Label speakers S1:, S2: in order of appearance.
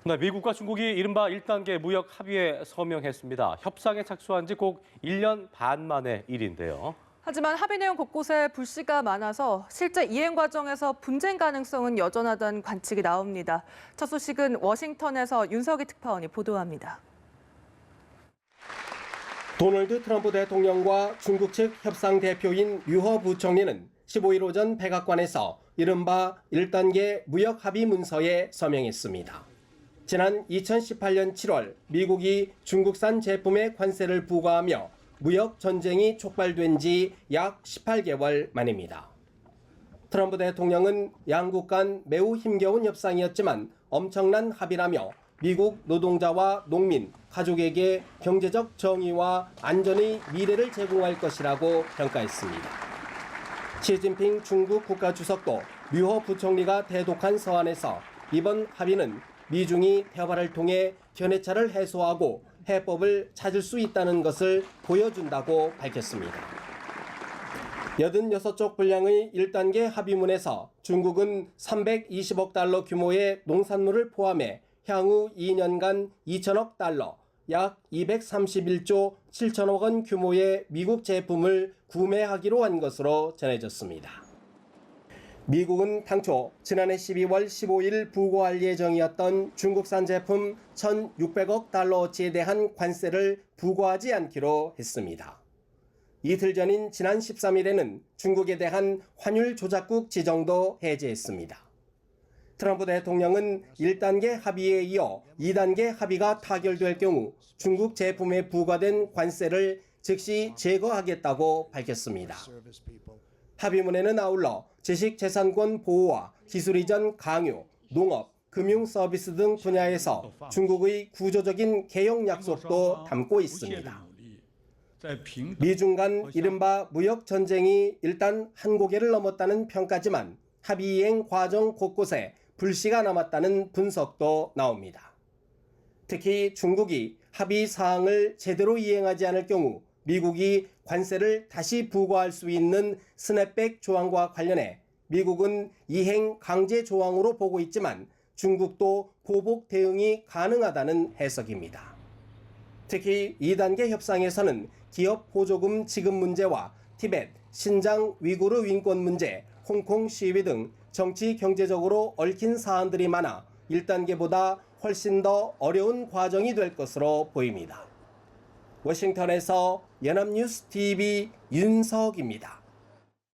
S1: 네, 미국과 중국이 이른바 1단계 무역 합의에 서명했습니다. 협상에 착수한 지 곧 1년 반 만의 일인데요.
S2: 하지만 합의 내용 곳곳에 불씨가 많아서 실제 이행 과정에서 분쟁 가능성은 여전하다는 관측이 나옵니다. 첫 소식은 워싱턴에서 윤석희 특파원이 보도합니다.
S3: 도널드 트럼프 대통령과 중국 측 협상 대표인 류허 부총리는 15일 오전 백악관에서 이른바 1단계 무역 합의 문서에 서명했습니다. 지난 2018년 7월 미국이 중국산 제품에 관세를 부과하며 무역 전쟁이 촉발된 지 약 18개월 만입니다. 트럼프 대통령은 양국 간 매우 힘겨운 협상이었지만 엄청난 합의라며 미국 노동자와 농민, 가족에게 경제적 정의와 안전의 미래를 제공할 것이라고 평가했습니다. 시진핑 중국 국가주석도 류허 부총리가 대독한 서한에서 이번 합의는 미중이 대화를 통해 견해차를 해소하고 해법을 찾을 수 있다는 것을 보여준다고 밝혔습니다. 86쪽 분량의 1단계 합의문에서 중국은 320억 달러 규모의 농산물을 포함해 향후 2년간 2천억 달러, 약 231조 7천억 원 규모의 미국 제품을 구매하기로 한 것으로 전해졌습니다. 미국은 당초 지난해 12월 15일 부과할 예정이었던 중국산 제품 1,600억 달러어치에 대한 관세를 부과하지 않기로 했습니다. 이틀 전인 지난 13일에는 중국에 대한 환율 조작국 지정도 해제했습니다. 트럼프 대통령은 1단계 합의에 이어 2단계 합의가 타결될 경우 중국 제품에 부과된 관세를 즉시 제거하겠다고 밝혔습니다. 합의문에는 아울러 지식재산권 보호와 기술 이전 강요, 농업, 금융 서비스 등 분야에서 중국의 구조적인 개혁 약속도 담고 있습니다. 미중 간 이른바 무역 전쟁이 일단 한 고개를 넘었다는 평가지만 합의 이행 과정 곳곳에 불씨가 남았다는 분석도 나옵니다. 특히 중국이 합의 사항을 제대로 이행하지 않을 경우 미국이 관세를 다시 부과할 수 있는 스냅백 조항과 관련해 미국은 이행 강제 조항으로 보고 있지만 중국도 보복 대응이 가능하다는 해석입니다. 특히 2단계 협상에서는 기업 보조금 지급 문제와 티벳, 신장 위구르 인권 문제, 홍콩 시위 등 정치 경제적으로 얽힌 사안들이 많아 1단계보다 훨씬 더 어려운 과정이 될 것으로 보입니다. 워싱턴에서 연합뉴스 TV 윤석입니다.